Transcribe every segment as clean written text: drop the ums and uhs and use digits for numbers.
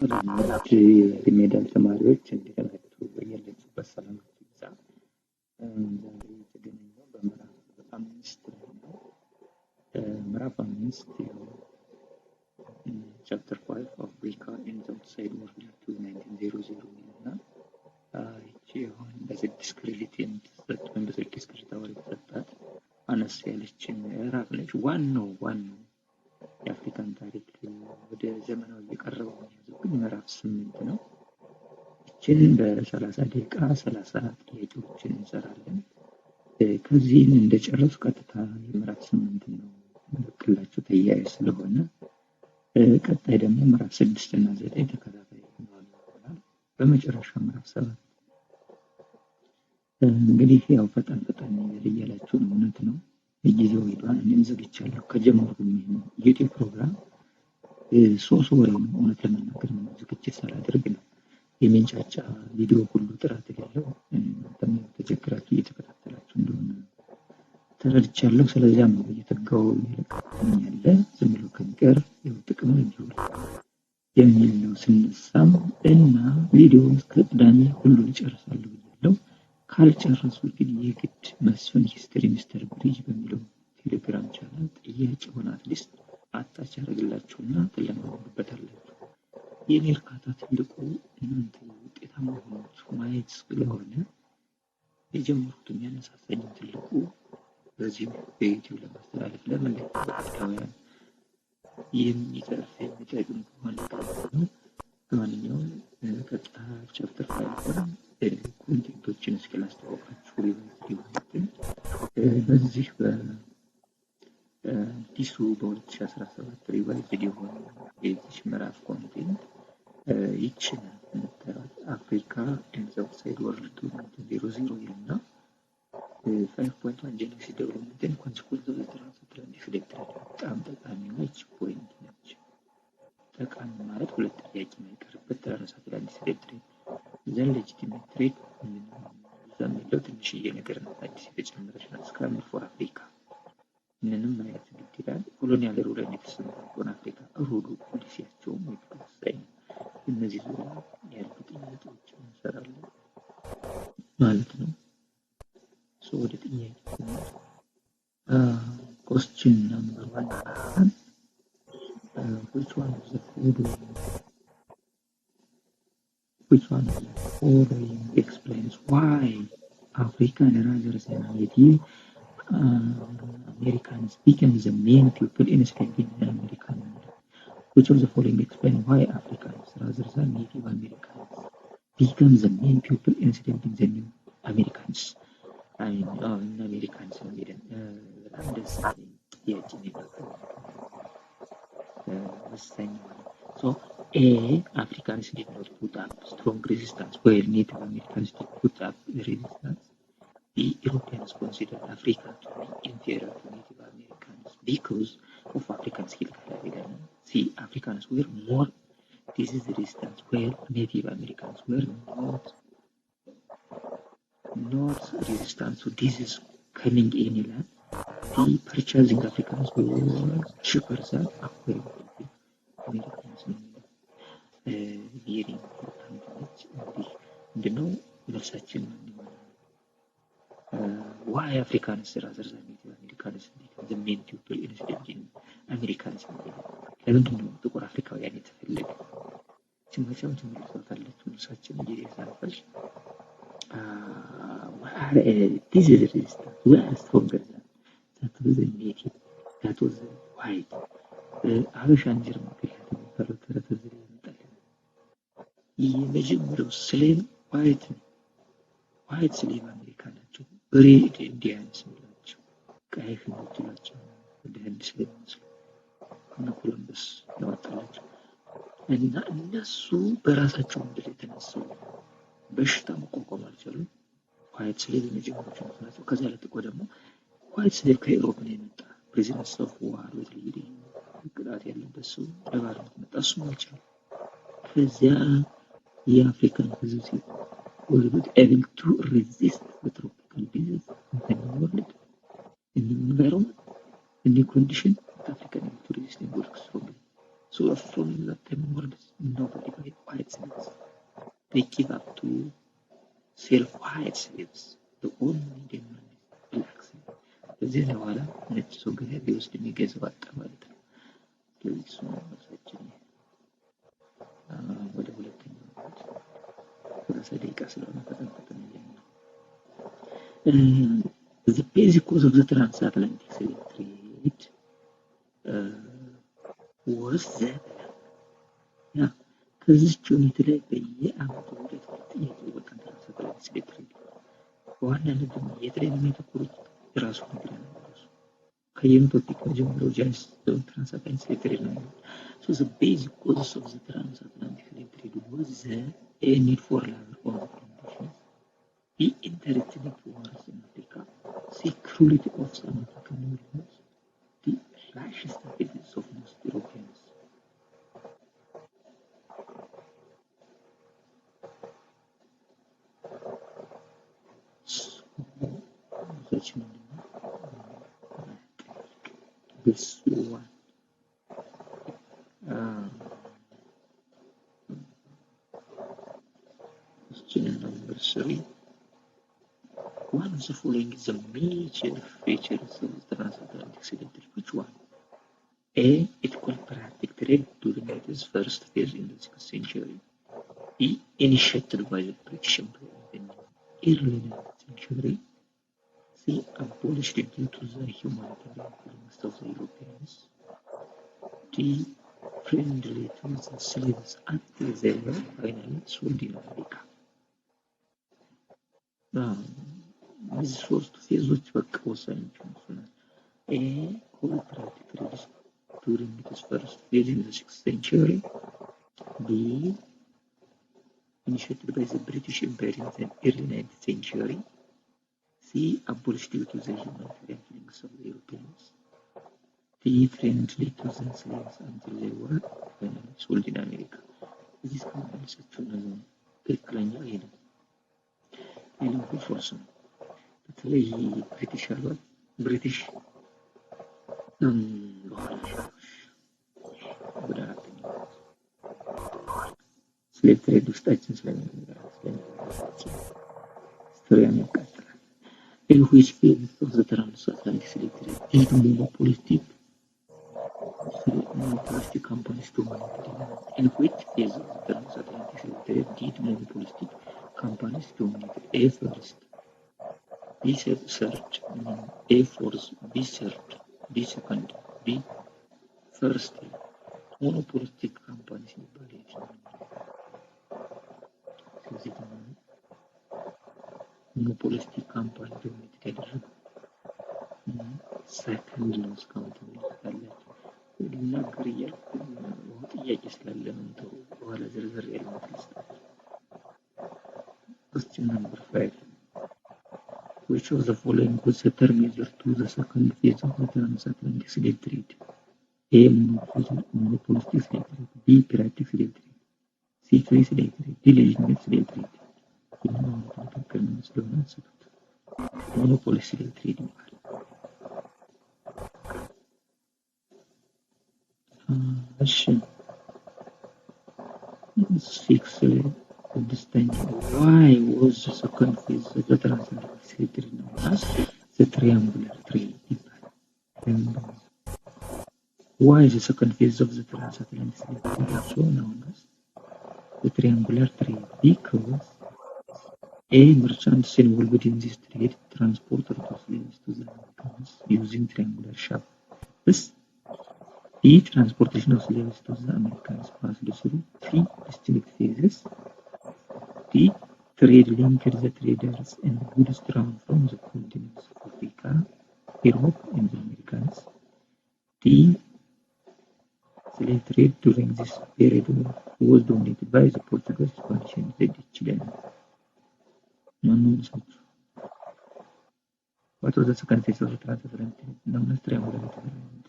ውድ የሪሜዲያል ተማሪዎች እንዲገናኙ በያላችሁበት ሰላማችሁ ይብዛ። ዛሬ የተገናኘው በምዕራፍ 5 ላይ ነው። ምዕራፍ 5 ቻፕተር 5 አፍሪካ ኤንድ ዘ አውትሳይድ ወርልድ ቱ 1900 እና ይቺ አሁን በ6 ክሬዲት የምትሰጥ ወይም በ6 ክሬዲት አወር የተሰጣት አነስ ያለች ምዕራፍ ነች። ዋናው የአፍሪካን ታሪክ ወደ ዘመናዊ የቀረበው የሚያዘው ግን ምዕራፍ 8 ነው። ይችን በ30 ደቂቃ 30 ጥያቄዎችን እንሰራለን። ከዚህም እንደጨረሱ ቀጥታ የምዕራፍ 8 ነው ልክላችሁ ተያያዥ ስለሆነ ቀጣይ ደግሞ ምዕራፍ 6 እና 9 ተከታታይ ይሆናል። በመጨረሻ ምዕራፍ 7 እንግዲህ ያው ፈጣን እያላችሁ ነው። እውነት ነው። ጊዜው ሄዷል። እኔም ዘግቻለሁ። ከጀመርኩኝ ዩቲዩብ ፕሮግራም 3 ወር ነው። እውነት ለመናገር ነው ዝግጅት ሳላደርግ ነው የሚንጫጫ ቪዲዮ ሁሉ ጥራት የሌለው እናንተም ተቸግራችሁ እየተከታተላችሁ እንደሆነ ተረድቻለሁ። ስለዚያም ነው እየተጋው እየለቀኩኝ ያለ ዝም ብሎ ከሚቀር ጥቅም እንዲውል የሚል ነው ስነሳም እና ቪዲዮ እስከ ቅዳሜ ሁሉን እጨርሳለሁ ብያለሁ። ካልጨረሱ ግን የግድ መስፍን ሂስትሪ ሚስተር ብሪጅ በሚለው ቴሌግራም ቻናል ጥያቄውን አትሊስት አታች ያደርግላችሁና ትለማመዱበታላችሁ። የኔ እርካታ ትልቁ እናንተ ውጤታማ ሆናችሁ ማየት ስለሆነ የጀመርኩት የሚያነሳሳኝ ትልቁ በዚህ በዩቲዩብ ለማስተላለፍ ለምን ለአፍሪካውያን የሚጠቅም ከሆነ ነው። በማንኛውም ቀጣይ ቻፕተር 5 ኮንቴንቶችን እስከላስተዋወቃችሁ ሪቫይዝ በዚህ በአዲሱ በ2017 ሪቫይዝ የሆነ የዚህ ምዕራፍ ኮንቴንት ይችን የምታዩት አፍሪካ ኤንድ ዘ አውትሳይድ ወርልድ 2000 ይልና 5.1 ጄኖሲድ ዴቨሎፕመንት ኤንድ ኮንሲኩዌንስ ኦፍ ዘ ትራንስአትላንቲክ ስሌቭ ትሬድ በጣም ጠቃሚ ነች ፖይንት ነች። ጠቃሚ ማለት ሁለት ጥያቄ የማይቀርበት ትራንስአትላንቲክ ስሌቭ ትሬድ ዘን ሌጂቲሜት ትሬድ እዛም ያለው ትንሽዬ ነገር ነው። አዲስ የተጨመረች ናት። ስክራምብል ፎር አፍሪካ ምንም አይነት ግድ ይላል። ኮሎኒያል ሩል ላይ የተሰማራውን አፍሪካ ሩሉ ፖሊሲያቸውም ወሳኝ ነው። እነዚህ ዙሪያ ያሉ ጥያቄዎችን እንሰራለን ማለት ነው። ወደ ጥያቄ question number 1 which one of the following explains why African rather than Native Americans became the main people enslaved in American land? Which of the following explain why Africans rather than Native Americans became the main people enslaved in the new Americans? in Americans በጣም ደስ ጥያቄ ወሳኝ ማለት so A Africans did not put up strong resistance while Native Americans did put up resistance. B Europeans considered Africa to be inferior to Native Americans because of African skill category. C Africans were more disease resistant while Native Americans were not resistant to disease coming in ይላል። The purchasing Africans were cheaper than acquiring Americans ነው። very important ነች። እንግዲህ ምንድነው መልሳችን why Africans rather than Native Americans become the main people enslaved in Americans ለምንድን ነው ጥቁር አፍሪካውያን የተፈለገ ችመቻም ትምህርታለች መልሳችን ጊዜ ሳልፈጅ this is resistance we are stronger than that was a native that was white አበሻ እንጀራ ምክንያት የሚባለው ተረት እዚህ ላይ ይመጣል። የመጀመሪያው ስሌቭ ዋይት ስሌቭ አሜሪካ ናቸው። ብሬድ ኢንዲያንስ ናቸው። ቀይ ህዝቦች ናቸው። ወደ ህንድ ስለሚመስሉ እና ኮሎምበስ ያወጣላቸው እና እነሱ በራሳቸው ምድር የተነሳው በሽታ መቋቋም አልቻሉም። ዋይት ስሌቭ የመጀመሪያዎቹ ናቸው። ከዛ ለጥቆ ደግሞ ዋይት ስሌቭ ከኢሮፕ ነው የመጣ ፕሬዚደንት ኦፍ ዋር በተለይ ቅጣት ያለበት ሰው ለባርነት መጣ። እሱም አልቻለም። ከዚያ የአፍሪካን ህዝብ was not able to resist the tropical disease in the world in the environment in the condition that African able to resist and work strongly So from that time onwards, nobody buy white slaves. They give up to sell white slaves. The only demand is black slaves. ከዚህ በኋላ ነጭ ሰው ገበያ ቢወስድ የሚገዛው አጣ ማለት ነው። ስለዚህ እሱ ነው መልሳችን። ወደ ሁለተኛው ሰላሳ ደቂቃ ስለሆነ ፈጠን እያልን the basic cause of the transatlantic slave trade was the ከዚች ዩኒት ላይ በየአመቱ ሁለት ጥያቄ ወጣ ትራንስአትላንቲክ ስሌቭ ትሬድ በዋናነት ደግሞ የት ላይ ነው የሚያተኩሩት? ራሱ ነገር ነው። ከየቶፒክ ጀምሮ ጃንስ ትራንስአትላንቲክ ስሌቭ ትሬድ ነው። so the basic causes of the transatlantic slave trade was the need for labor on the plantations, the interethnic wars in Africa, security of some African Americans, the racial stability of most Europeans. This one. Question number 3. One of the following is the major features of the transatlantic slave trade. Which one? A. Equal practice trade during its first phase in the 16th century. B. Initiated by the British Empire in the early 19th century. C. Abolished due to the humanitarian feelings of the Europeans. D. Friendly to the slaves until they were finally sold in America. እነዚህ ሶስት ፌዞች በቃ ወሳኞች ናቸው። A. Cooperative trade during its first phase in the 16th century. B. Initiated by the British Empire in the early 19th century. C. Abolished due to the humanitarian feelings of the Europeans. D. Friendly to the slaves until they were finally sold in America. እዚህ እስካሁን መልሳቸው እነዚህ ነው። ትክክለኛው ይሄ ነው። ሌላው ፎርስ ነው። በተለይ ብሪቲሽ አሏል። ብሪቲሽ በኋላ ወደ አራተኛው ስሌቭ ትሬድ ውስጣችን ስለሚያስችል ስቶሪያን ያቃጥላል። In which phase of the transatlantic slave trade did monopolistic companies dominate? In which phase of the transatlantic slave trade did monopolistic companies dominate? A. First, B. Third, A. Fourth, B. Third, B. Second, B. First. Monopolistic companies የሚባል ስለዚህ ደግሞ ሞኖፖሊስቲክ ካምፓኒ ዶሚኔት ያደረገው ሰከንድ ነው። እስካሁን ተመልክታላችሁ። ልናገር እያልኩ ጥያቄ ስላለ ነው ተው በኋላ ዝርዝር ያለው ትልስታችሁ። Question number 5. Which of the following was the terminator to the second phase of the transatlantic slave trade? A. Monopolistic slave trade. B. Piratic slave trade. C. Free slave trade. D. Legitimate slave trade. Monopoly slave trade ይባላል። እሺ 6 Why was the second phase of the transatlantic slave trade known as the triangular trade? Why is the second phase of the transatlantic slave trade also known as the triangular trade? Because A. Merchants involved in this trade transported the slaves to the Americans using triangular shafts. B. Transportation of slaves to the Americans passed through 3 distinct phases. D. Trade linked the traders and goods drawn from the continents of Africa, Europe, and the Americans. D. Slave trade during this period was dominated by the Portuguese, Spanish, and the Chilean. What was the second phase of the transatlantic trade known as triangular trade?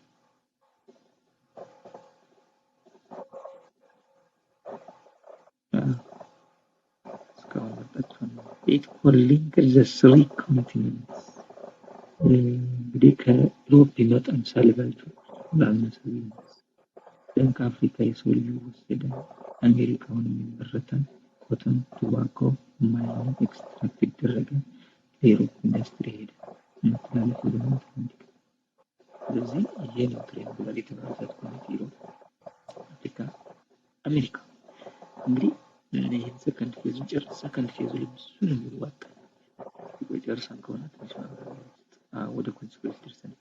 It linked the 3 continents. እንግዲህ ከኢሮፕ ይመጣል ሳልቫቸው ከአፍሪካ የሰው ልጅ ወሰደ። አሜሪካውን የሚመረታል ኮተን፣ ቱባኮ፣ ማይኒንግ ኤክስትራክት ይደረገ፣ ለዩሮፕ ኢንዱስትሪ ሄደ። መተላለፍ ወደ አትላንቲክ። ስለዚህ ይሄ ነው ትሪያንጉላር የተባሉት ኮሚቴ ዩሮፕ፣ አፍሪካ፣ አሜሪካ። እንግዲህ ይህን ሰከንድ ፌዝ ጨርስ። ሰከንድ ፌዝ ላይ ብዙ ነው የሚዋጣው። ጨርሰን ከሆነ ትንሽ ወደ ኮንሲኩዌንስ ደርሰናል።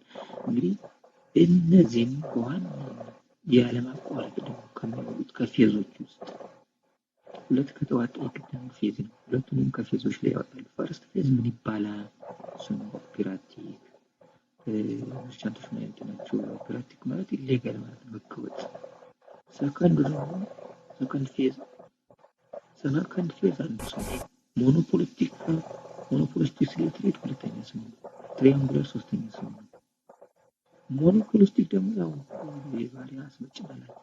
እንግዲህ እነዚህም በዋናነት ያለማቋረጥ ደግሞ ከሚወጡት ከፌዞች ውስጥ ሁለት ከተዋጣ የቅድም ፌዝ ነው። ሁለቱንም ከፌዞች ላይ ያወጣሉ። ፈርስት ፌዝ ምን ይባላል? እሱም ኦፔራቲቭ መርቻንቶች ማለት ናቸው። ኦፔራቲቭ ማለት ኢሌጋል ማለት ነው፣ ህገወጥ። ሰከንዱ ደግሞ ሰከንድ ፌዝ አንዱ ሰው ሞኖፖሊስቲክ ስሌቭ ትሬድ ሁለተኛ ስሙ ነው። ትሪያንጉላር ሶስተኛ ስሙ ነው። ሞኖፖሊስቲክ ደግሞ ያው የባሪያ አስመጭ ማለት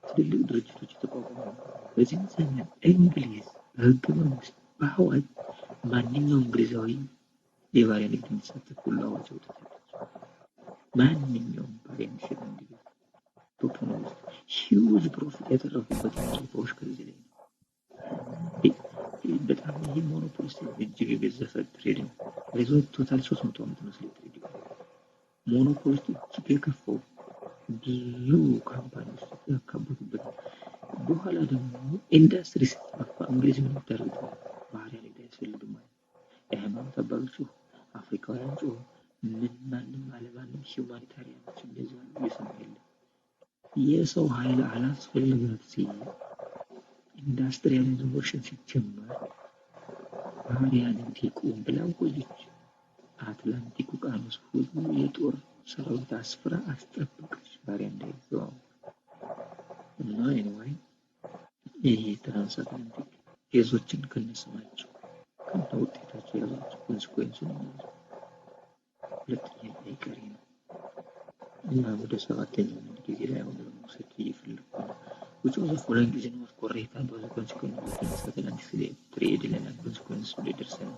ትልልቅ ድርጅቶች የተቋቋሙ። በዚህ ዘመን እንግሊዝ በህገ መንግስት በአዋጅ ማንኛውም እንግሊዛዊ የባሪያ ንግድ እንዲሳተፍ ሁሉ አዋጅ አውጥታለች። ማንኛውም ባሪያ የሚሸጥ እንዲገዛ በፖሊስ ሂውጅ ፕሮፊት ያተረፉበት ሁኔታዎች ከዚህ ላይ ነው። በጣም ይህ ሞኖፖሊስቲክ እጅግ የገዘፈ ትሬድ ነው። ሪዞርት ቶታል 300 ዓመት ነው ስለ ትሬድ ሞኖፖሊስቲክ እጅግ የከፋው ብዙ ካምፓኒዎች ያካበቱበት። በኋላ ደግሞ ኢንዱስትሪ ሲስፋፋ እንግሊዝ ምን ታደርግ? ባህሪያ ንግድ አያስፈልግም ማለት የሃይማኖት አባቶች አፍሪካውያን ጮሁ። ማንም አለማንም ሂውማኒታሪያኖች እንደዛ እየሰማ የለም። የሰው ኃይል አላስፈልጋት ሲል ኢንዱስትሪያል ሪቮሉሽን ሲጀመር ባህሪያ ንግድ ይቁም ብላ ቆየች። አትላንቲክ ውቅያኖስ ሁሉ የጦር ሰራዊት አስፍራ አስጠበቀች ባሪያ እንዳይዘዋወር። እና ኤኒዌይ ይሄ ትራንስአትላንቲክ ፌዞችን ከነስማቸው ከነ ውጤታቸው ያዟቸው ኮንሲኩዌንሱን ያዙ። ሁለተኛ አይቀሬ ነው። እና ወደ ሰባተኛው ጊዜ ላይ አሁን ለመውሰድ እየፈለኩ ነው። which was the following is not correct and was a consequence of the transatlantic slave trade and consequence of leadership.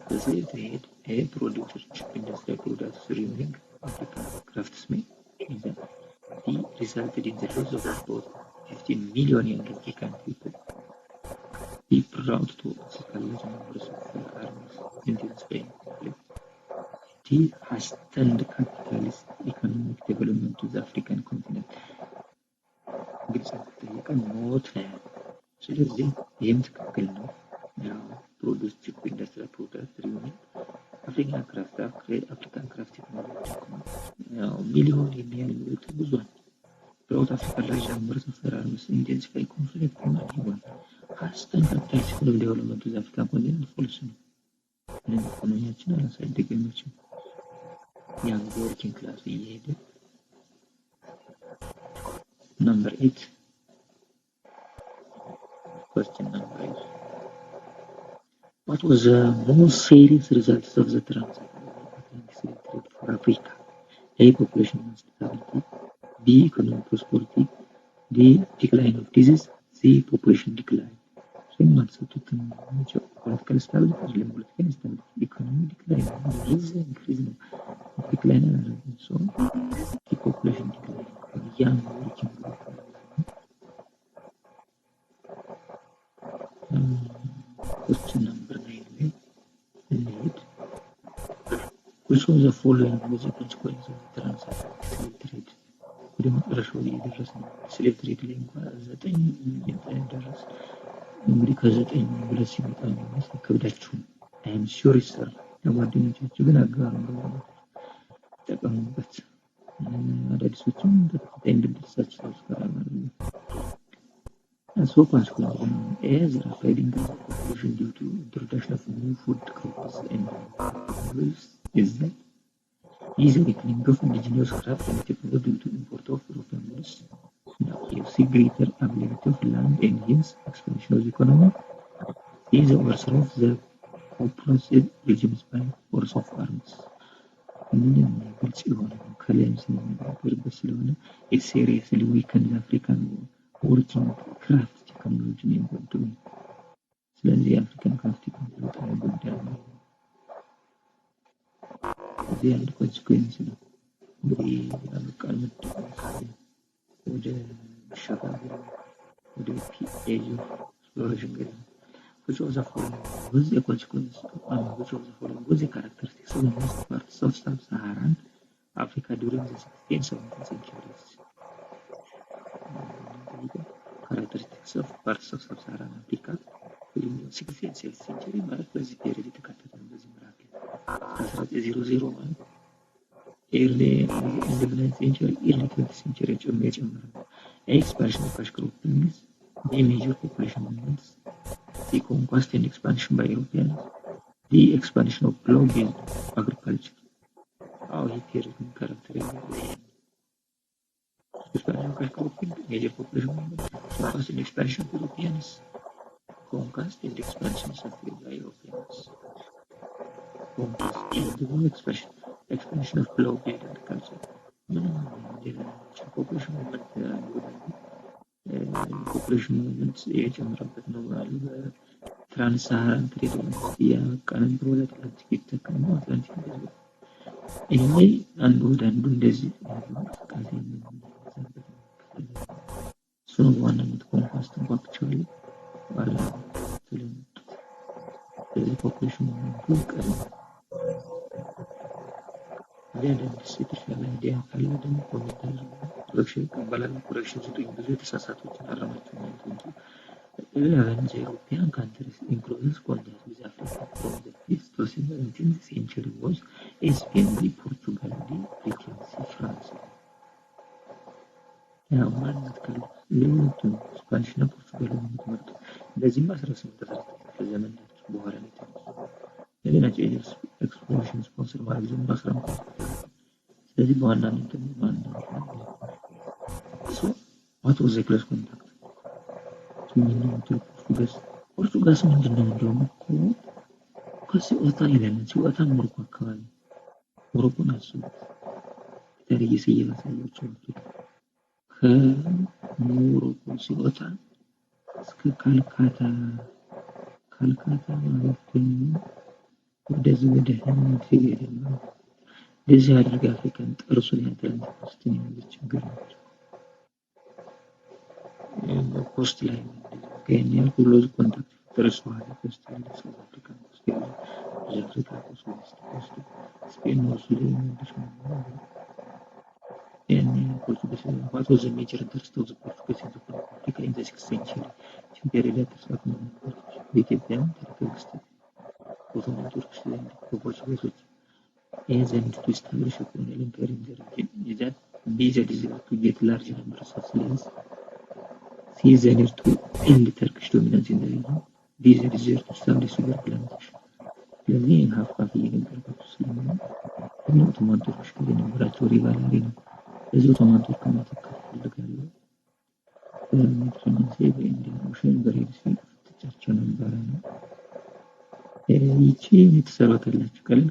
The slave trade produced industrial products removing African craftsmen. He resulted in the loss of about 15 million young African people. He brought to us a large numbers of armies into Spain. He has turned capitalist economic development to the African continent. ግልጽ ተጠየቀን ሞት ላይ ስለዚህ ይህም ትክክል ነው። ያው ፕሮዲውስ ቺፕ ኢንዱስትሪያል ፕሮዳክት ሪዩኒን አፍሪካን ክራፍት ቴክኖሎጂ ያው ሚሊዮን የሚያህል ተጉዟል። ብራውት አፍሪካ large numbers of arms intensify conflict and war ሀስተን ካፒታሊስት ኢኮኖሚ ዴቨሎፕመንት ኦፍ አፍሪካ ኮንቲኔንት ፎልስ ነው። ምንም ኢኮኖሚያችን አላሳደገም መቼም ያንግ ወርኪንግ ክላስ እየሄደ Number 8. Question number 8. What was the most serious results of the transatlantic slave trade for Africa? A. Population stability. B. Economic prosperity. D. Decline of disease. C. Population decline. So in answer to the political stability, political stability, economic decline, increase, decline, so the population decline. Young working group. Question number 9. Lead. Which was the following was the consequence of the transatlantic slave trade? ወደ መጨረሻው እየደረስ ነው። ስሌቭ ትሬድ ላይ እንኳን 9 ሚሊዮን ደረስ። እንግዲህ ከ9 ብለህ ሲመጣ ነው ከብዳችሁ አይም ሹር ይሰራ ለጓደኞቻችሁ ግን አጋሩ ነው ተጠቀሙበት። አዳዲሶችም በተከታይ እንድትደርሳችሁ ተስፋ አደርጋለሁ። So consequently, as rapid increase of population due to introduction of new food crops and vegetables is that is a weakening of indigenous craft and technology due to import of European goods. Now you see greater availability of land and hence expansion of the economy. Is the overthrow of the oppressive regimes by force of arms. ምንም ግልጽ የሆነ ከላይም ስለሚናገርበት ስለሆነ it seriously weakened the African working craft ቴክኖሎጂ ነው የሚወደው። ስለዚህ የአፍሪካን ክራፍት ቴክኖሎጂ በጣም ይጎዳል። እዚህ አንድ ኮንሲኩዌንስ ነው። እንግዲህ አበቃል። ወደ መሸጋገር ወደ age of exploration ገደማ which of the following was a consequence which of the following was a characteristic of most parts of sub-Saharan Africa during the 16th and 17th centuries. Characteristics of parts of sub-Saharan Africa during the 16th and 17th century ማለት በዚህ ፔሪድ የተካተተ ነው። በዚህ ምዕራፍ ላይ 1900 ማለት early in the 19th century, early 20th century የጨመረ ነው። Expansion of Ashkenazi the major population movements, the conquest and expansion by Europeans, the expansion of global agriculture. How he period characterized expansion of Ashkenazi, major population movements, conquest and expansion of Europeans, conquest and expansion by Europeans, conquest and expansion of global agriculture. population movement population movement የጨመረበት ነው አሉ። በትራንስሳሃራን ትሬድ ውስጥ ያበቃ ነበር። ወደ አትላንቲክ ይተካል ነው አትላንቲክ እንደዚህ ይሄ አንዱ ወደ አንዱ እንደዚህ እንቅስቃሴ የሚያደርግበት እሱ ነው በዋናነት ኮንኳስት እንኳክቸዋል ባለ ስለመጡት ስለዚህ ፖፑሌሽን ሞቭመንቱ ቀረ። አዳዲስ የተሻለ አይዲያ ካለ ደግሞ ኮሜንት ኮሬክሽን ይቀበላል። ኮሬክሽን ስጡኝ። ብዙ የተሳሳቱትን አረማችሁ ማለት እንጂ Eleven European countries, including contact with Africa from the 5th to 17th century was Spain, Portugal, Britain, France. ያው ማለት ካሉት ለሁለቱም ስፓኒሽ እና ፖርቹጋል ነው የምትመርጡት። እንደዚህም 18 ክፍለ ዘመን በኋላ ነው የተነሱት። ለሌላቸው ኤክስፕሎሬሽን ስፖንሰር ማድረግ ጀምሮ 15 ስለዚህ በዋናነት ማነው what was the close contact ፖርቱጋስ ምንድነው እንደውም እኮ ከሲኦታ ይላል ሲኦታ ሞሮኮ አካባቢ ሞሮኮን አስቡት ታሪክ እየሰየባሳያቸው ከሞሮኮ ሲኦታ እስከ ካልካታ ማለት ወደዚህ ወደ ህንድ ሲሄድና እንደዚህ አድርጋ አፍሪካን ጠርሱን የአትላንቲክ ውስጥ ያለች ችግር ነች። ኮስት ላይ ከኛ ክሎዝ ኮንታክት ተረስቷል። ኮስት ላይ ሳውዝ አፍሪካ ውስጥ ያለ የአፍሪካ ኮስት ስፔን ውስጥ ነው and Portuguese what was the major interest of the Portuguese in Africa in the 6th century period ተስፋት ነው በኢትዮጵያ ታሪካዊ ክስተት ኦቶማን ቱርክስ ዘንድ በፖርቹጊዞች ዘንድ to establish a colonial empire in the region is that these are desired to get large numbers of slaves Caesar to end Turkish dominance in the region. These are desired to establish sugar plantation. ስለዚህ ሀፍካፍ እየነገርኳችሁ ስለሆነ ኦቶማን ቱርክስ ጋር የነበራቸው ሪቫላሪ ነው። በዚህ ኦቶማን ቱርክ መተካት ፈልጋለሁ። በሜዲትራኒያን ሲ በኢንዲያን ኦሽን በሬድ ሲ ፍጥጫቸው ነበረ ነው። ይቺ የተሰራተላችሁ ቀለል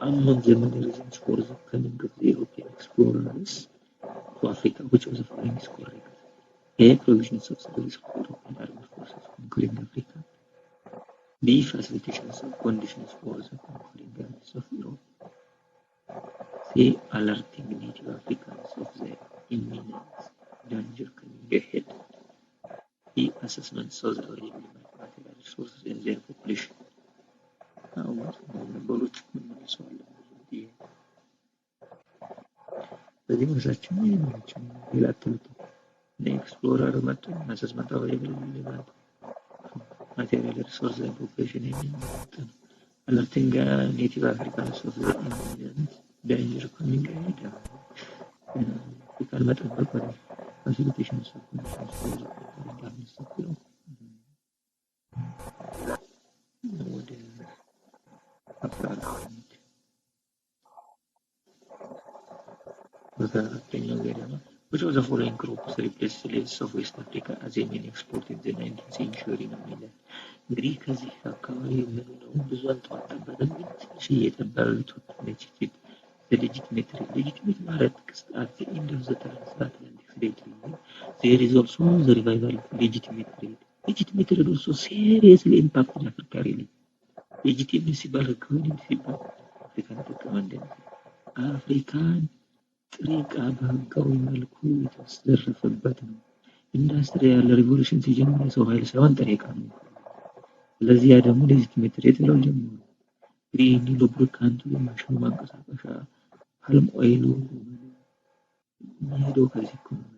among the many reasons for the coming of the European explorers to Africa, which of the following is correct? A. Provisions of service for European armed forces conquering Africa. B. Facilitations of conditions for the conquering armies of Europe. C. Alerting native Africans of the imminent danger coming ahead. D. Assessments of the available material resources and their population. በሎች መልሰዋል በዚህ መሳችን ነው ሌላ ትልቁ ኤክስፕሎረር መጥቶ አሰስመንት አቬለብል ማለት ማቴሪያል ሪሶርስ ኤንድ ፖፑሌሽን የሚመጣ አለርቲንግ ኔቲቭ አፍሪካንስ ኦፍ ዘ ኢሚግራንት ዳንጀር ኮሚንግ አሄድ አፍሪካን መጠበቅ ወደ ፋሲሊቴሽን ሰፖርት ነው ወደ which of the following groups replaced slaves of West Africa as a main export in the 19th century ነው የሚለው እንግዲህ ከዚህ አካባቢ የምንለው ብዙ አልተዋጠበትም ግን ትንሽ እየጠበበቱ legitimate ማለት at the end of the transatlantic trade there is also the revival of legitimate trade also seriously impacted Africa really legitimacy ሲባል ህጋዊ ሲባል አፍሪካን ተጠቀመ እንደዚህ አፍሪካን ጥሬ ዕቃ በህጋዊ መልኩ የተዘረፈበት ነው። ኢንዱስትሪያል ሪቮሉሽን ሲጀምር የሰው ኃይል ሳይሆን ጥሬ ዕቃ ነው። ስለዚህ ያ ደግሞ ሌጂቲሜት ትሬድ ብለው ጀመሩ። እንግዲህ ሉብሪካንቱ፣ የማሽኑ ማንቀሳቀሻ፣ ፓልም ኦይሉ የሚሄደው ከዚህ እኮ ነው።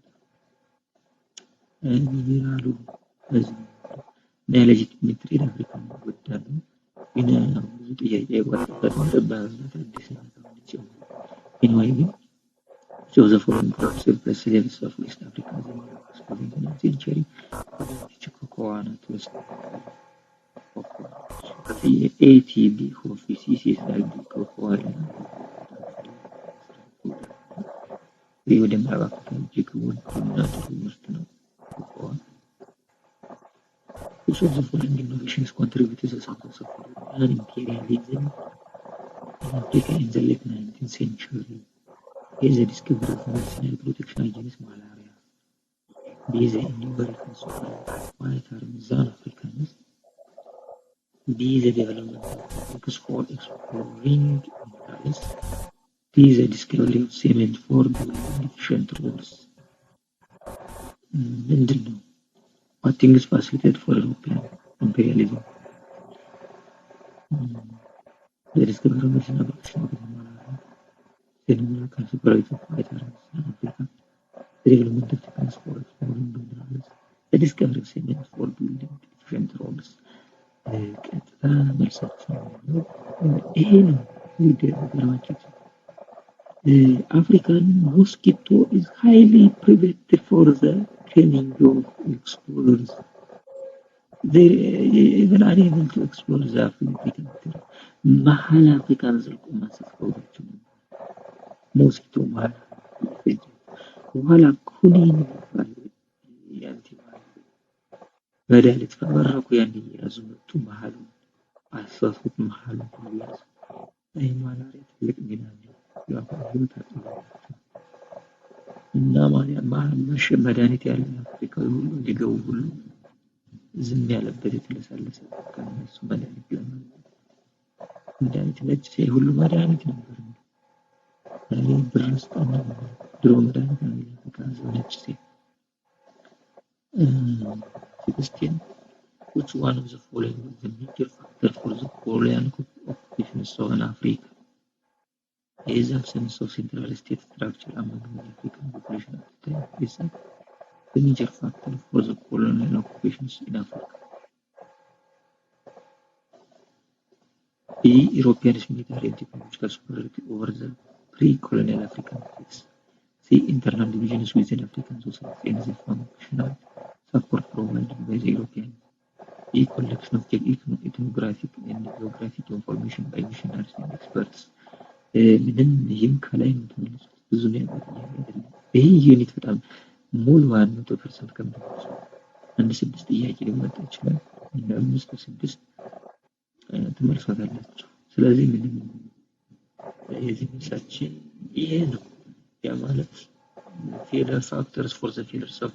ሚኒራሉ በዚህ ነው እና ሌጂቲሜት ትሬድ አፍሪካን ይጎዳሉ። ግን ብዙ ጥያቄ የቋጠበት በህብረት አዲስ ኤኒዌይ ግን the following crops replaced slaves of West Africa in the 19th century. Cocoa nut was the ATB coffee species like the cocoa ወደ ምዕራብ አፍሪካ እጅግ ውድና ጥሩ ምርት ነው ኮኮዋ። Which of the following innovations contributed to the success of European imperialism in Africa in the late 19th century? A. The discovery of medicinal protection against malaria. B. The innumericals of white Parmesan Africanus. B. The development of techniques for exploring minerals. D. The discovery of cement for building efficient roads. ምንድን ነው? What things facilitated for European imperialism? The discovery of medicinal protection against malaria. The innumericals of white Parmesan Africa. The development of techniques for exploring minerals. The discovery of cement for building efficient roads. ቀጥታ መልሳችን ነው ይሄ ነው። African mosquito is highly prevented for the killing of explorers. They even are able to explore the African territory. መሀል አፍሪካን ዘልቆ ማሰፍራቸው ሞስኪቶ መሀል በኋላ ኩሊን የሚባል መድኃኒት ፈበረኩ። ያን እየያዙ መጡ። መሀሉን አስፋፉት። መሀሉን ሁሉ ያዙ። ይህ ማላሪያ ትልቅ ሚና አለው። ህይወት አጥፋቸው እና መድኃኒት ያለ አፍሪካዊ ሁሉ እንዲገቡ ሁሉ ዝም ያለበት የተለሳለሰ ከነሱ መድኃኒት ለማግኘት መድኃኒት ነጭ ሲያይ ሁሉ መድኃኒት ነበር። እኔ ብር ስጠና ድሮ መድኃኒት ነው ከዛ ነጭ ሲያይ 16 which one of the following is the major factor for the colonial occupation of Southern Africa? A. The absence of central state structure among the African population at the time. Is the major factor for the colonial occupations in Africa. B. European military and technological superiority over the pre-colonial African states. C. Internal divisions within African society and the functional support provided by the Europeans. E. Collection of ethnographic and geographic information by missionaries and experts. ምንም ይህም ከላይ ነው ተመልሶት ብዙ ነው አይደለም። ይሄ ዩኒት በጣም ሙሉ 100% ከምትመልሱ አንድ 6 ጥያቄ ሊመጣ ይችላል። እና 5-6 ትመልሷታላችሁ። ስለዚህ ምንም የዚህ ምሳችን ይሄ ነው። ያ ማለት failure factors for the failures of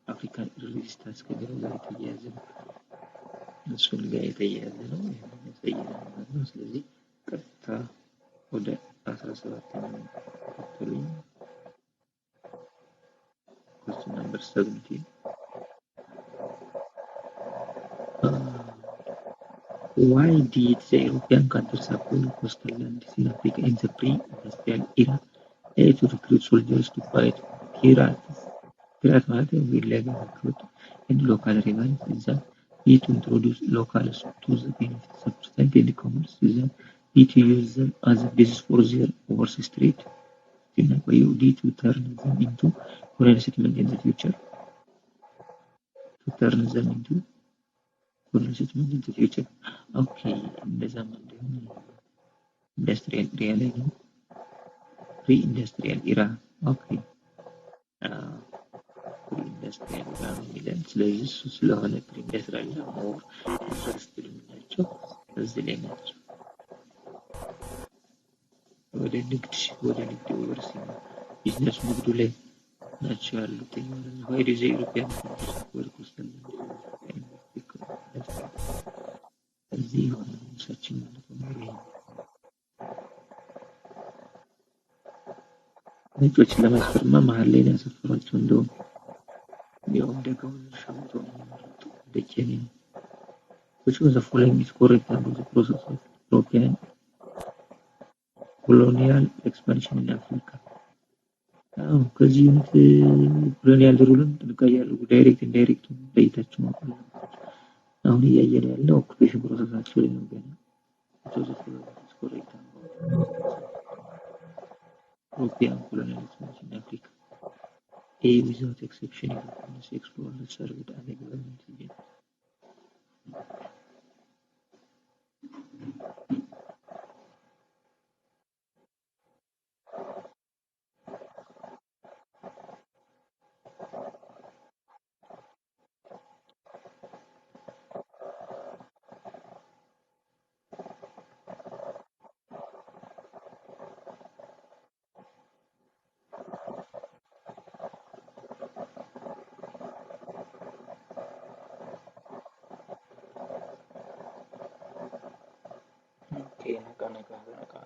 African resistance ከዚህ ጋር የተያያዘ ነው። እሱ ጋር የተያያዘ ነው። ስለዚህ ቀጥታ ወደ 17ኛው ተከተሉኝ። question number 17. Why did the European countries acquire coastal lands in Africa in the pre-industrial era? A. To recruit soldiers to fight pirates. Pirate ማለት illegal recruit and local rebels. B. To introduce locals to the benefits of society and commerce. B. To use them as a basis for their overseas trade. D. To turn them into colonial settlement in the future. To turn them into colonial settlement in the future. Okay, እንደዛ እንደሆነ ኢንዱስትሪያል ኤራ ላይ ነው። ፕሪ ኢንዱስትሪያል ኤራ ኦኬ ፕሪ ኢንዱስትሪያል ኤራ ነው የሚለን። ስለዚህ እሱ ስለሆነ ፕሪ ኢንዱስትሪያል ኤራ ሞር ኢንትረስትድ የምናቸው እዚህ ላይ ናቸው። ወደ ንግድ ኦቨርሲ ቢዝነስ ንግዱ ላይ ናቸው ያሉት ማለት ነው። why do the European countries acquire coastal land? እዚህ የሆነ ምሳችን ማለት ነው። ነጮችን ለማስፈርማ መሀል ላይ ነው ያሰፈሯቸው። እንደውም ያው ደጋውን እርሻ ቦታውን እየመረጡ እንደ ኬንያ which was the following is correct about the process of European colonial expansion in Africa. ከዚህ ዩኒት ኮሎኒያል ሩልን ጥንቃቄ ያለው ዳይሬክት ኢንዳይሬክት ለይታችሁ ማወቅ አለባችሁ። አሁን እያየን ያለው ኦኩፔሽን ፕሮሰሳቸው ላይ ነው ገና European colonial expansion in Africa. A without exception Europeans explored served as a government agent.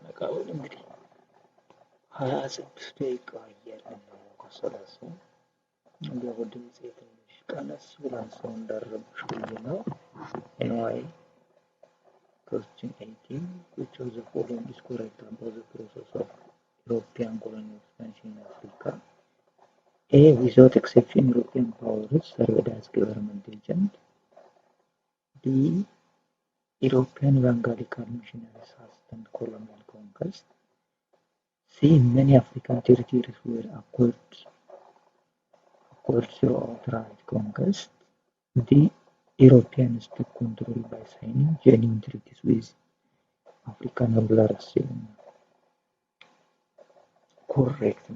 ነቃ በል እንግዲህ 26 ደቂቃ እያለን ነው ከ30 እንዲያው ድምፄ ትንሽ ቀነስ ብሏል። ሰው እንዳረብሽ ብዬ ነው። anyway question 18 which of the following is correct about the process of European colonial expansion in Africa? A without exception European powers served as government agent. B European evangelical missionaries hastened colonial conquest. C. Many African territories were acquired throughout right conquest. D. Europeans took control by signing genuine treaties with African rulers. Correct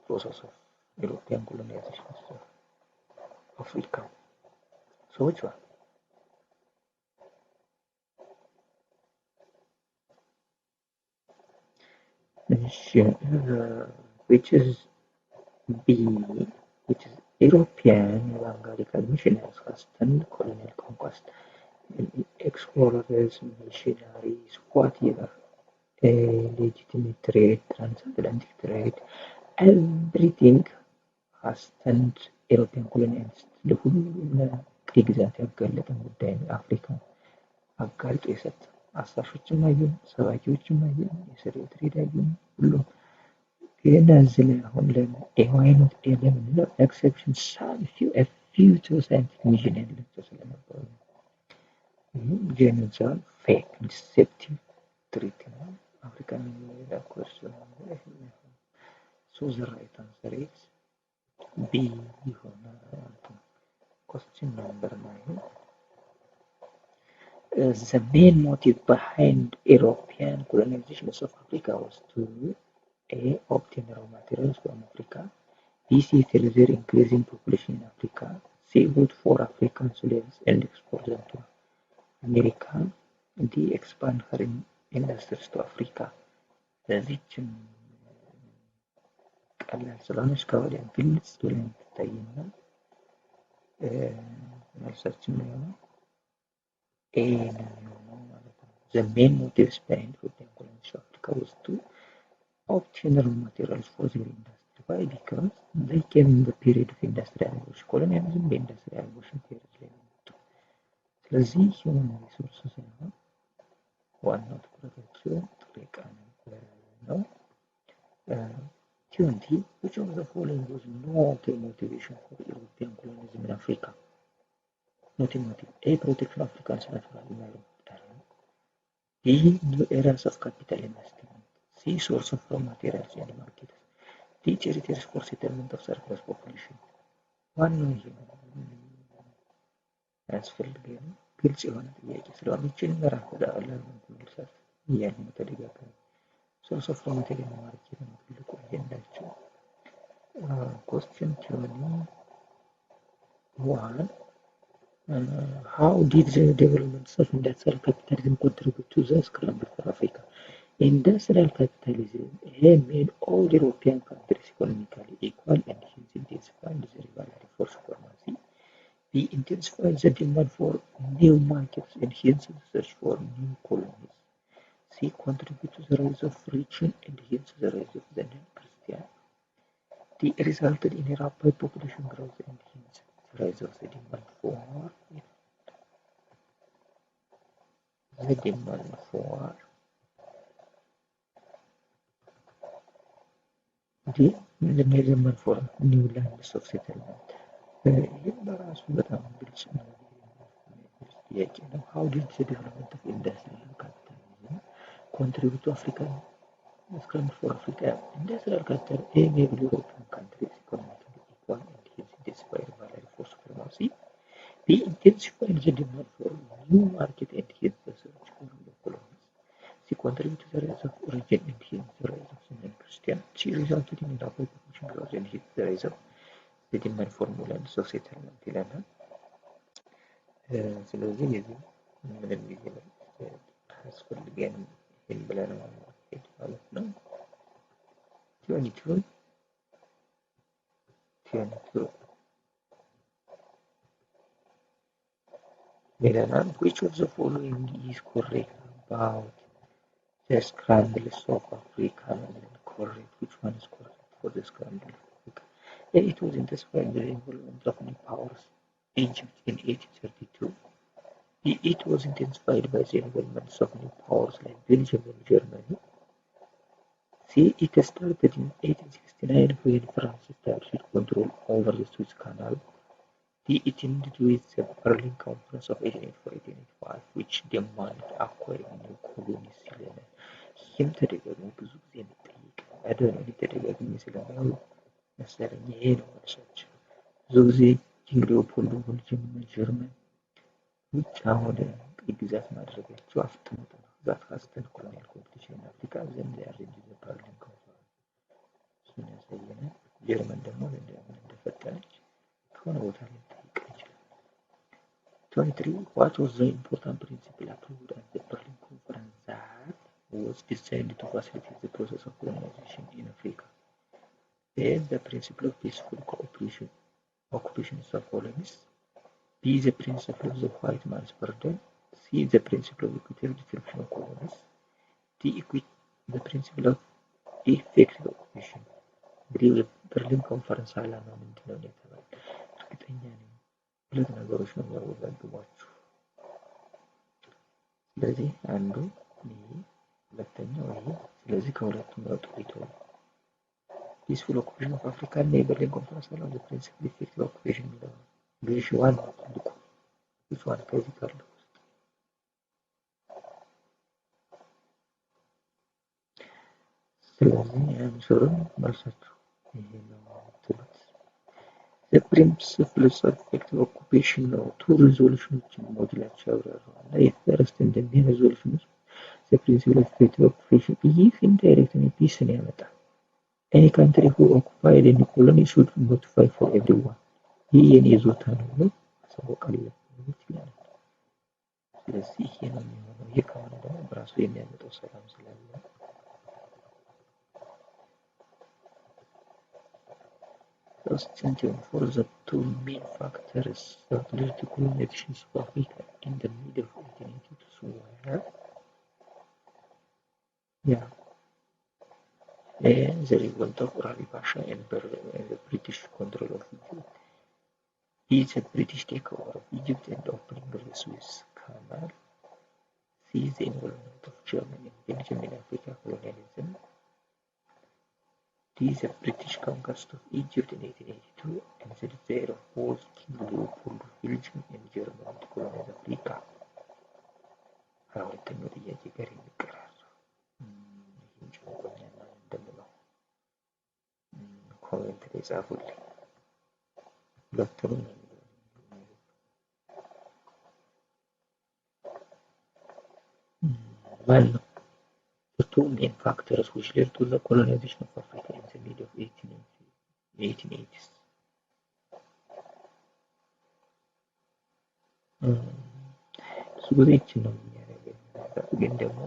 process of European colonization of Africa. So which one? Which is B, which is European evangelical missionaries hastened colonial conquest. Explorers, missionaries, whatever, legitimate trade, transatlantic trade, everything hastened European colonialists. ለሁሉም ቅኝ ግዛት ያጋለጠን ጉዳይ ነው። አፍሪካን አጋልጦ የሰጠ አሳሾችም አየን፣ ሰባኪዎችም አየን፣ የሰሪው ትሬድ አየን፣ ሁሉም ግን እዚህ ላይ አሁን ለኤዋይ ኖት ኤ ለምንለው ኤክሴፕሽን ሳም ፊው ሳይንቲፊክ ሚሽን ያላቸው ስለነበሩ ይህም ጄኖሳይድ ፌክ ዲሴፕቲቭ ትሪት ነው። አፍሪካን የሚላኮር ሶ ዘ ራይት አንሰር ኢዝ ቢ ይሆናል ማለት ነው። ኮስችን ነምበር 9 the main motive behind European colonization of Africa was to A. Obtain raw materials from Africa. B. See further increasing population in Africa. C. Vote for African slaves and export them to America. D. Expand her industries to Africa. በዚችም ቀላል ስለሆነች ከወዲያ ግልጽ ብለን ትታይና መልሳችን ነው የሚሆነው ኤ ነው የሚሆነው ማለት ነው። The main motives behind European colonization of Africa was to obtain raw materials for their industry. Why? Because they came in the period of industrial revolution. Colonialism በኢንዱስትሪያል ሬቮሉሽን ፔሪድ ላይ ነው የመጣው። ስለዚህ ሂውማን ሪሶርስ ሳይሆን ዋናው ትኩረታቸው ጥሬ ዕቃ ነው። 20 which of the following was not a motivation for European colonialism in Africa? Not a motive. A. Protection of Africa's natural environment. B. New areas of capital investment. C. Source of raw materials and markets. D. Territories for settlement of surplus population. ዋናው ይሄ ያስፈልገን ግልጽ የሆነ ጥያቄ ስለሆነ ይችን ምዕራፍ ተዳላለን መልሳት እያልን ተደጋጋሚ source of raw material and market ነው ትልቁ አጀንዳቸው። question 21 how did the development of industrial capitalism contribute to the scramble for Africa? Industrial capitalism made all European countries economically equal and hence intensified the rivalry for supremacy. B. Intensified the demand for new markets and hence the search for new colonies. C. Contribute to the rise of religion and hence the rise of the non-Christian Christian. They resulted in a rapid population growth and hence the rise of the demand for the measurement for new lands of settlement. ይህ በራሱ በጣም ግልጽ ጥያቄ ነው። How did the development of industrial capitalism contribute to African scramble for Africa? Industrial capitalism enabled European countries economically equal and hence intensified value for supremacy. They intensified the demand for new market and hence the search for new colonies. They contributed to the rise of origin and hence the rise of the Christian. She resulted in rapid population growth and hence the rise of the demand for new lands of settlement ይለናል። ስለዚህ የዚህ ምንም ጊዜ አያስፈልገንም ይህን ብለን ማሄድ ማለት ነው። ቲዮኒቲውን ይለናል። which of the following is correct about the scramble of Africa? Correct. Which one is correct for the scramble of Africa? It was intensified by the involvement of new powers. Egypt in 1832. It was intensified by the involvement of new powers like Belgium and Germany. See, it started in 1869 when France established control over the Suez Canal. It ended with the Berlin Conference of 1884-1885, which demanded acquiring new colonies. ይህም ተደጋግሞ ብዙ ጊዜ የሚጠይቅ አደን ተደጋግሞ ስለማያው መሰለኝ ይሄ ነው መልሳቸው። ብዙ ጊዜ ኪንግ ሊዮፖልድ ቤልጅየም እና ጀርመን ብቻ ወደ ቀይ ግዛት ማድረጋቸው አፍጥነው that has the colonial competition in Africa then they arranged the Berlin Conference. እሱን ያሳየናል። ጀርመን ደግሞ እንደፈጠነች ከሆነ ቦታ ላይ ጠይቅ ይችላል። 23 What was the important principle approved at the Berlin Conference that was designed to facilitate the process of colonization in Africa? A. The principle of peaceful cooperation, occupations of colonies. B. The principle of the white man's burden. C. The principle of equitable distribution of colonies. D. The principle of effective occupation. እንግዲህ በርሊን ኮንፈረንስ ዓላማ ምንድነው የተባለ እርግጠኛ ነኝ ሁለት ነገሮች ነው የሚያወዛግቧችሁ። ስለዚህ አንዱ ይሄ ሁለተኛው ይሄ። ስለዚህ ከሁለቱም ያውጡ ይተው። peaceful occupation of Africa እና የበርሊን ኮንፈረንስ ዓላማ the principle of effective occupation ነው። ግሽ ዋን ትልቁ ይፋን ከዚህ ካለው ስለዚህ አንሰሩም መልሳችሁ ይሄ ነው ትሉት። the principle of effective occupation ነው two resolutions ሞጁላቸው ያብራራው እና የፈርስት እንደሚሆን resolution the principle of effective occupation ይህ indirect peace-ን ያመጣል። any country who occupied any colony should notify for everyone ይህ የኔ ይዞታ ነው ማሳወቅ አለበት ይላል። ስለዚህ ይሄ ነው የሚሆነው። ይሄ ከሆነ ደግሞ በራሱ የሚያመጣው ሰላም ስላለ for the two main factors that led to colonization of Africa in the middle of 1880s were the revolt of Ravi Pasha and the British control of Egypt. Is the British takeover of Egypt and opening of the Suez Canal. C. The involvement of Germany and Belgium in Africa colonialism. D. The British conquest of Egypt in 1882 and the desire of both King Leopold of Belgium and Germany to colonize Africa. ሁለተኛው ጥያቄ ጋር የሚቀራረብ ይህን ጭንቆኛና እንደምለው ኮሜንት ላይ ጻፉልኝ። ሁለቱንም ማን ነው? The two main factors which led to the colonization of Africa in the mid of 1880s. ብዙ ጊዜ ይችን ነው የሚያደርገው ግን ደግሞ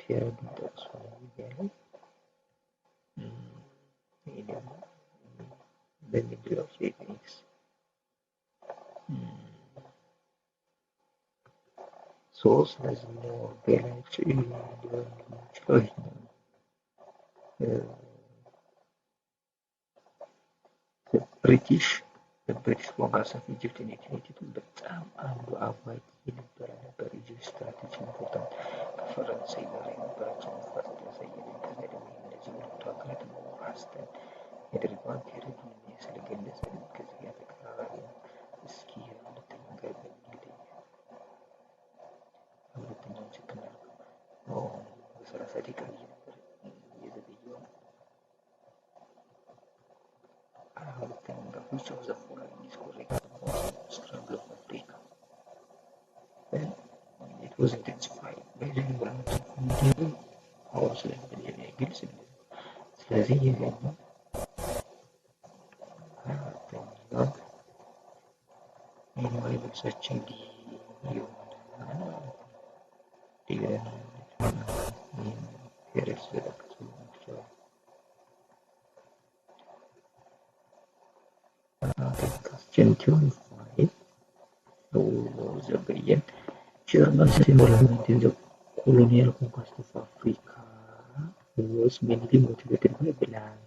ፒሪድ ጠቅሷል እያለ ይሄ ደግሞ በሚድል ኦፍ 1880s ስለዚህ ነው ገላጭ ሊሆን የሚችለው ይሄ ነው። ብሪቲሽ ኮንግረስ ኦፍ ኢጅፕት ኢን 1882 በጣም አንዱ አዋቂ የነበረ ነበር። ኢጅፕት ስትራቴጂ ኢምፖርታንት ከፈረንሳይ ጋር የነበራቸው መፋጠጥ ያሳያል። ከዚያ ደግሞ እነዚህ ሁለቱ ሀገራት አስተን ያደርገዋል ፔሪድ ስለገለጸልን ከዚህ ጋር ተቀራራቢ ነው። እስኪ ሁለተኛው ጋር በሚለይ ሁለተኛውን ቼክ እናድርገው። በ30 ደቂቃ ነበር የዘገየው። ሁለተኛው ጋር which of the following is correct? Scramble of Africa. Then it was intensified by the environment of Nigeria. አሁን ስለሚለያየ ግልጽ ነው። ስለዚህ የገኘው አራተኛው ሚኒማል መልሳችን ዲ ይሆናል ማለት ነው። ይህን ፔሬድ ስለጠቀሱ ናቸው። question 25 ዘገየን። German involvement in the colonial conquest of Africa was mainly motivated by blind.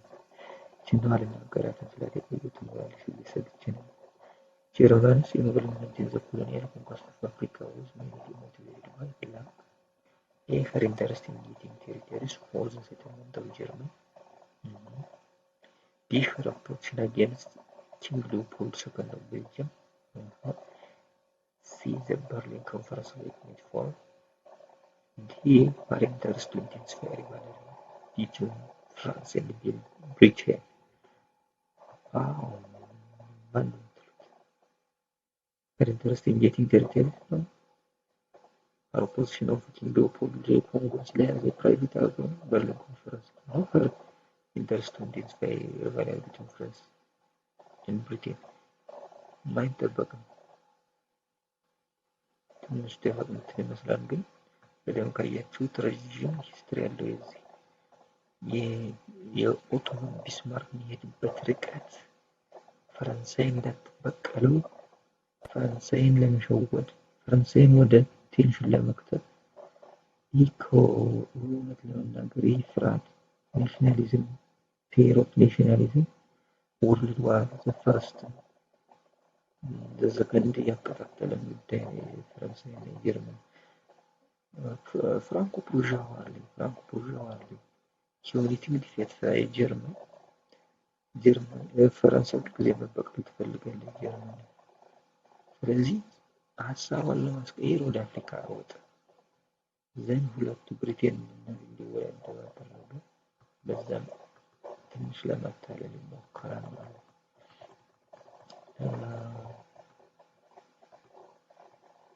ችንዋል ነገራትን ስለተቆዩት ሞራልሽ እየሰግች ነው። German's involvement in the colonial conquest of Africa was mainly motivated by blind. Her interest in getting territories for the settlement of German. Her opposition against King Leopold II of Belgium. See the Berlin Conference of 1884. D. Her interest to intensify rivalry between France and Britain. Her interest in getting territories from her opposition of King Leopold as a private album, Berlin Conference. Her interest to intensify rivalry between France and Britain. የማይጠበቅ ነው። ትንሽ ደቨሎፕመንት ይመስላል፣ ግን በደንብ ካያችሁት ረዥም ሂስትሪ ያለው የኦቶማን ቢስማርክ የሚሄድበት ርቀት ፈረንሳይ እንዳትበቀለው፣ ፈረንሳይን ለመሸወድ፣ ፈረንሳይን ወደ ቴንሽን ለመክተት ይህ ከእውነት ለመናገር ይህ ፍርሃት ናሽናሊዝም ፌር ኦፍ ናሽናሊዝም ወርልድ ዋር ዘ ፈርስት ዘሰከንድ ያከታተለ ጉዳይ ፈረንሳይ እና ጀርመን ፍራንኮ ፕሩዣው አለ ኪዮኒቲክ ዲፌት ጀርመን ፈረንሳይ ጊዜ መበቀል ትፈልጋለች ጀርመን። ስለዚህ ሀሳቧን ለማስቀየር ወደ አፍሪካ አወጣ። ዘን ሁለቱ ብሪቴን እንዲወዳደሩ አደረገ። በዛም ትንሽ ለማታለል ይሞክራል ማለት ነው።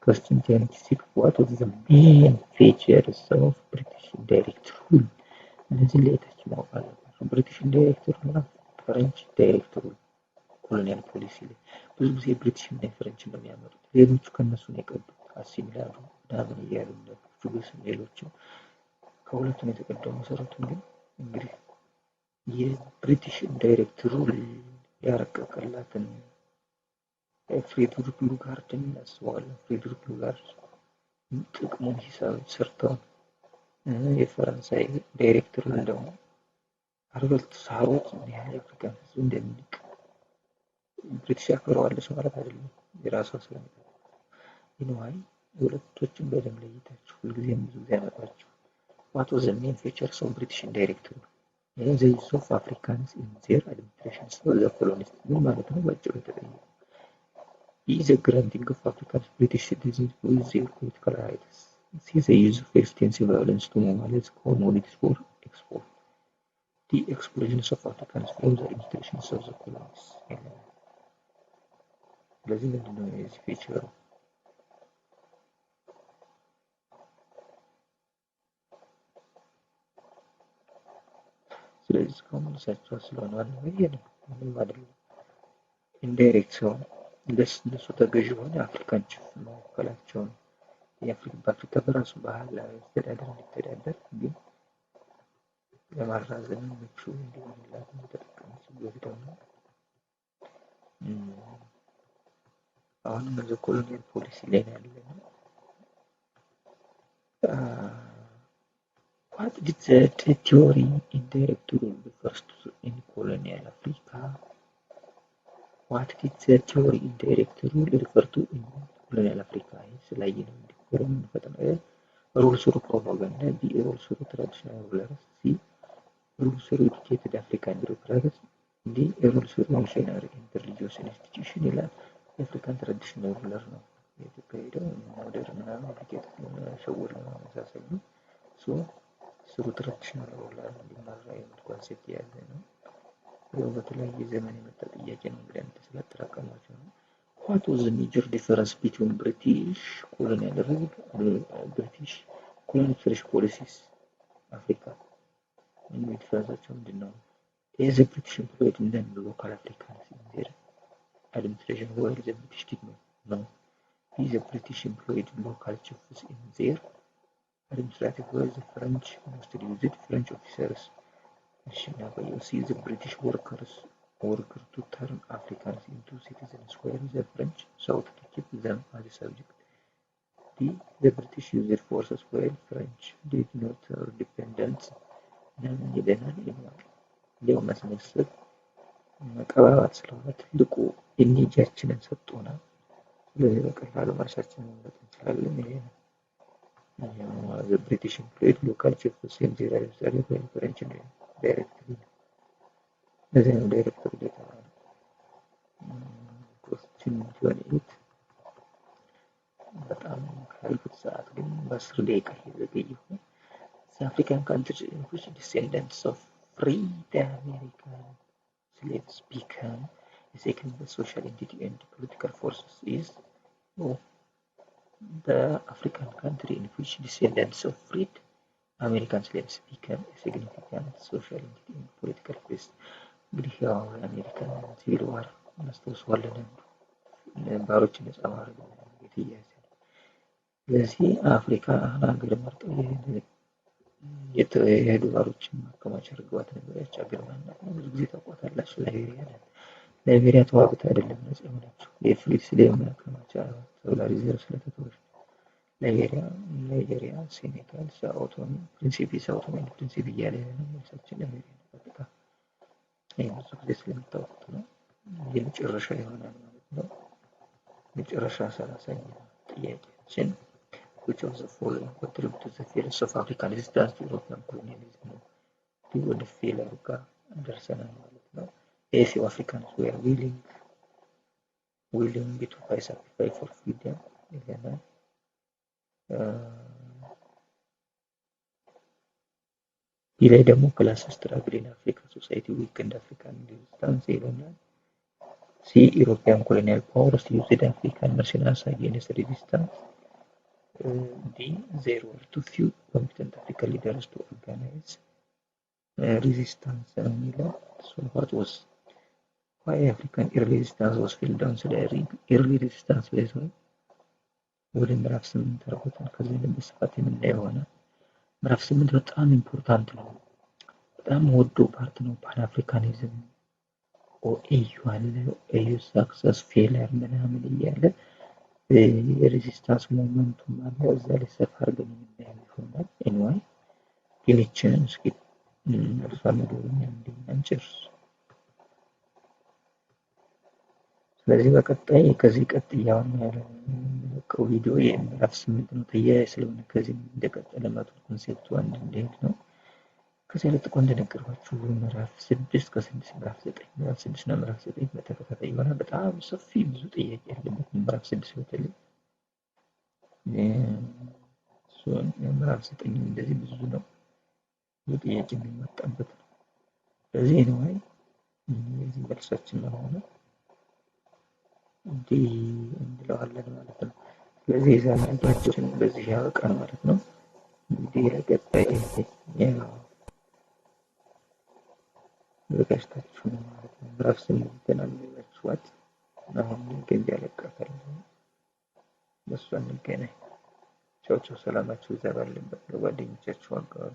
Question 26 What was the main features of British indirect rule? እነዚህ ሌተች ማወቅ አለባቸው። ብሪቲሽ ኢንዳይሬክት ሩል እና ፍሬንች ዳይሬክት ሩል ኮሎኒያል ፖሊሲ ላይ ብዙ ጊዜ ብሪቲሽ እና ፍሬንች ነው የሚያመጡት። ሌሎቹ ከነሱ ነው የቀዱት። አሲሚላሉ ምናምን እያሉ ፖርቹጊስ ሌሎችም ከሁለቱም የተቀዳው መሰረቱን ግን እንግዲህ የብሪቲሽ ኢንዳይሬክት ሩል ያረቀቀላትን ፍሬድሪክ ሉጋርድን እናስበዋለን። ፍሬድሪክ ሉጋርድ ጥቅሙን ሂሳብ ሰርተዋል። የፈረንሳይ ዳይሬክት ሩል ደግሞ አልበርት ሳሮት ምን ያህል አፍሪካን ህዝብ እንደሚንቅ ብሪቲሽ ያክብረዋለች ማለት አይደለም። የራሷ ስለሚ ይነዋይ ሁለቶችን በደንብ ለይታችሁ ሁልጊዜም ብዙ ጊዜ ያመጣችሁ What was the main features of British indirect rule? The use of Africans in their administrations for the colonists. ምን ማለት ነው? ባጭሩ የተጠየቀው is the granting of Africans British citizens with their political rights. See the use of extensive violence to mobilize commodities for export. The exclusions of Africans from the administrations of the colonies. ለዚህ ምንድን ነው የዚህ ፊቸሩ? ስለዚህ እስካሁን መልሳቸው ስለሆነ ዋናው ይሄ ነው። ምንም አይደለም። ኢንዳይሬክት ሲሆን ለእነሱ ተገዥ የሆነ አፍሪካን ችፍ መወከላቸውን በአፍሪካ በራሱ ባህል አስተዳደር እንዲተዳደር ግን ለማራዘም ምቹ እንዲሆንላት የተጠቀመችበት ደግሞ አሁንም በዚህ ኮሎኒያል ፖሊሲ ላይ ያለነው What did the theory indirect rule refers to in colonial Africa? What did the theory indirect rule refer to in colonial Africa? ስላየ ነው እንዲቆረም ፈተና rule through propaganda, B rule through traditional rulers, C rule through educated African bureaucrats, D rule through missionary and religious institution ይላል። የአፍሪካን ትራዲሽናል ሩለር ነው የኢትዮጵያ ሄደው ሞደርን ምናምን educated ሸውር ለማመሳሰል ነው። ሶ ስሩ ትራዲሽናል ሩለር እንዲመራ የሚል ኮንሴፕት የያዘ ነው። ያው በተለያየ ዘመን የመጣ ጥያቄ ነው እንግዲህ አንተ ስላጠራቀማቸው ነው። What was the major difference between British colonial rule and British colonial French policies Africa? ምን ዲፈረንሳቸው ምንድን ነው? Is the British employed in the local Africans in their administration while the British did not? No. Is the British employed local chiefs in their administrative while the French mostly used French officers? See the British workers to turn Africans into citizens while the French sought to keep them as a subject. D. The British used forces while French did not dependence. ይለናል ይላል። ሌው መስመሰል መቀባባት ስለሆነ ትልቁ ኢኒጂያችንን ሰጥቶናል። ስለዚህ በቀላሉ ማርሻችንን መምረጥ እንችላለን። ይሄ ነው the British employed local chiefs in their administrative while French directly ለዚህ ነው ዳይሬክተር የተባለው። ኮስችን 28 በጣም ካልኩት ሰዓት ግን በ10 ደቂቃ እየዘገየሁ ነው። The African countries in which descendants of freed American slaves become a second social entity and political forces is the African country in which descendants of freed American slaves become a significant social entity and political force. እንግዲህ ያው የአሜሪካን ሲቪል ዋር እናስታውሰዋለን። ባሮች ነጻ ማድረግ የተያያዘ ነው። ስለዚህ አፍሪካ ሀገር መርጠው የሄዱ ባሮችን ማከማቻ አድርገዋት ነበር። ያች ሀገር ማናት ነው? ብዙ ጊዜ ታውቋታላችሁ። ላይቤሪያ ተዋግታ አይደለም ነጻ የሆነችው የፍሪ ስሌቭ ማከማቻ ተብላ ሪዘርቭ ስለተተወች። ናይጄሪያ፣ ሴኔጋል፣ ሳኦ ቶሚ ፕሪንሲፒ፣ ሳኦ ቶሚ ፕሪንሲፒ እያለ ነው መልሳችን ላይቤሪያ ተጠቃ። ይሄ ብዙ ጊዜ ስለምታውቁት ነው። የመጨረሻ ይሆናል ማለት ነው። መጨረሻ 30ኛ ጥያቄያችን which of the following contribute to the failure of African resistance to European colonialism ነው። ወደ ፌለር ጋር ደርሰናል ማለት ነው። if Africans were willing to pay sacrifice for freedom ይለናል። ይህ ላይ ደግሞ ክላስ ስትራግል ኢን አፍሪካ ሶሳይቲ ዊክንድ አፍሪካን ሬዚስታንስ ይለናል። ሲ ኢሮፒያን ኮሎኒያል ፓወርስ ዩዝድ አፍሪካን መርሰናሪስ አጌንስት ሬዚስታንስ። D. There were too few competent African leaders to organize resistance. So what was why African early resistance was failed down? So the early resistance was ወደ ምዕራፍ 8 አርጎታል። ከዚህ በስፋት የምናየው ሆነ። ምዕራፍ 8 በጣም ኢምፖርታንት ነው። በጣም ወዶ ፓርት ነው። ፓን አፍሪካኒዝም ኦኤዩ አለ። ኦኤዩ ሳክሰስ ፌለር ምናምን እያለ የሬዚስታንስ ሞመንቱም አለ። እዛ ላይ ሰፋ አድርገን የምናየው ይሆናል። ኤንዋይ ሌሎችንም እስኪ አልፋመዶኛ እንጨርስ። ስለዚህ በቀጣይ ከዚህ ቀጥያውን ያለው ቪዲዮ የምዕራፍ 8 ነው። ተያያዥ ስለሆነ ከዚህ እንደቀጠለ መቶ ኮንሴፕቱ አንድ እንደሄድ ነው። ከዚህ ለጥቆ እንደነገርኳችሁ ምዕራፍ 6 ከ6 ምዕራፍ 9 ምዕራፍ 6 እና ምዕራፍ 9 በተከታታይ ይሆናል። በጣም ሰፊ ብዙ ጥያቄ ያለበት ምዕራፍ 6 በተለይ ምዕራፍ 9 እንደዚህ ብዙ ነው። ብዙ ጥያቄ የሚመጣበት ነው። ስለዚህ ነው የዚህ መልሳችን ነው ሆነ እንዲህ እንለዋለን ማለት ነው። ስለዚህ የዛሬያችን በዚህ ያበቃል ማለት ነው። እንግዲህ ለቀጣይ ዘጋጅታችሁ ነው ማለት ነው። ምዕራፍ 8 አንብባችኋት አሁን ገንዘብ ያለቃታል። በሷ እንገናኝ። ቻው ቻው። ሰላማችሁ ይብዛ ባለበት ለጓደኞቻችሁ አጋሩ።